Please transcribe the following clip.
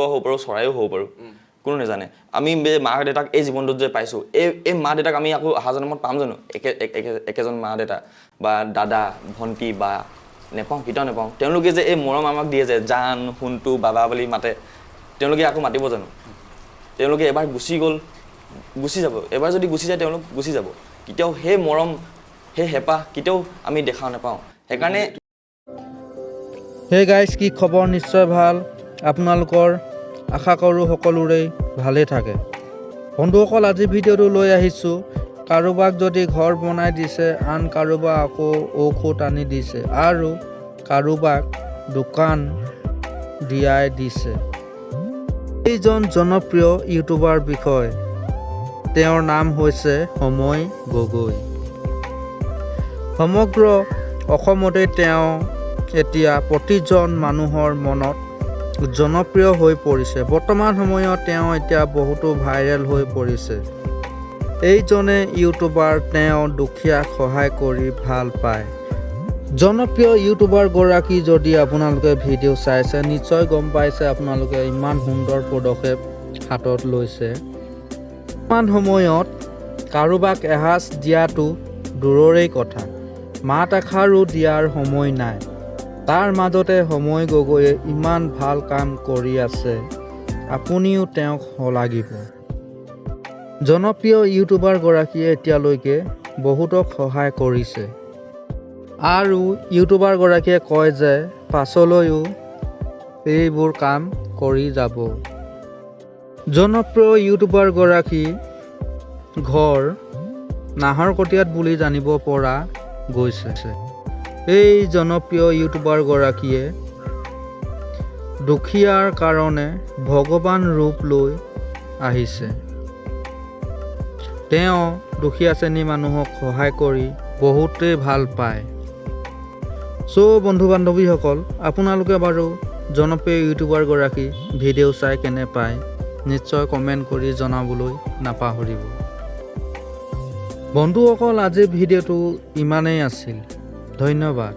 হ'ব পাৰোঁ চৰাইও হ'ব পাৰোঁ কোনো নাজানে আমি মা দেউতাক এই জীৱনটোত যে পাইছোঁ এই মা দেউতাক আমি আকৌ অহা জন্মত পাম জানো একেজন মা দেউতা বা দাদা ভণ্টি বা নেপাওঁ কেতিয়াও নেপাওঁ তেওঁলোকে যে এই মৰম আমাক দিয়ে যে জান সোণটো বাবা বুলি মাতে তেওঁলোকে আকৌ মাতিব জানো তেওঁলোকে এবাৰ গুচি যাব এবাৰ যদি গুচি যায় তেওঁলোক গুচি যাব কেতিয়াও সেই মৰম সেই হেঁপাহ কেতিয়াও আমি দেখা নাপাওঁ সেইকাৰণে হে গাইজ কি খবৰ নিশ্চয় ভাল আপোনালোকৰ আশা কৰোঁ সকলোৰে ভালে থাকে বন্ধুসকল আজি ভিডিঅ'টো লৈ আহিছোঁ কাৰোবাক যদি ঘৰ বনাই দিছে আন কাৰোবাক আকৌ ঔষধ আনি দিছে আৰু কাৰোবাক দোকান দিয়াই দিছে এইজন জনপ্ৰিয় ইউটিউবাৰ বিষয় তেওঁৰ নাম হৈছে সময় গগৈ সমগ্ৰ অসমতে তেওঁ এতিয়া প্ৰতিজন মানুহৰ মনত জনপ্ৰিয় হৈ পৰিছে বৰ্তমান সময়ত তেওঁ এতিয়া বহুতো ভাইৰেল হৈ পৰিছে এইজনে ইউটিউবাৰ তেওঁ দুখীয়াক সহায় কৰি ভাল পায় জনপ্ৰিয় ইউটিউবাৰ গৰাকী যদি আপোনালোকে ভিডিঅ' চাইছে নিশ্চয় গম পাইছে আপোনালোকে ইমান সুন্দৰ পদক্ষেপ হাতত লৈছে বৰ্তমান সময়ত কাৰোবাক এসাঁজ দিয়াটো দূৰৰে কথা মাত এষাৰো দিয়াৰ সময় নাই তাৰ মাজতে সময় গগৈয়ে ইমান ভাল কাম কৰি আছে আপুনিও তেওঁক শলাগিব জনপ্ৰিয় ইউটিউবাৰ গৰাকীয়ে এতিয়ালৈকে বহুতক সহায় কৰিছে আৰু ইউটিউবাৰ গৰাকীয়ে কয় যে পাছলৈও এইবোৰ কাম কৰি যাব জনপ্ৰিয় ইউটিউবাৰ গৰাকী ঘৰ নাহৰকটীয়াত বুলি জানিব পৰা গৈছে এই জনপ্ৰিয় ইউটিউবাৰ গৰাকীয়ে দুখীয়াৰ কাৰণে ভগৱান ৰূপ লৈ আহিছে তেওঁ দুখীয়া শ্ৰেণীৰ মানুহক সহায় কৰি বহুতেই ভাল পায় বন্ধু বান্ধৱীসকল আপোনালোকে বাৰু জনপ্ৰিয় ইউটিউবাৰ গৰাকী ভিডিঅ' চাই কেনে পায় নিশ্চয় কমেণ্ট কৰি জনাবলৈ নাপাহৰিব বন্ধুসকল আজিৰ ভিডিঅ'টো ইমানেই আছিল ধন্যবাদ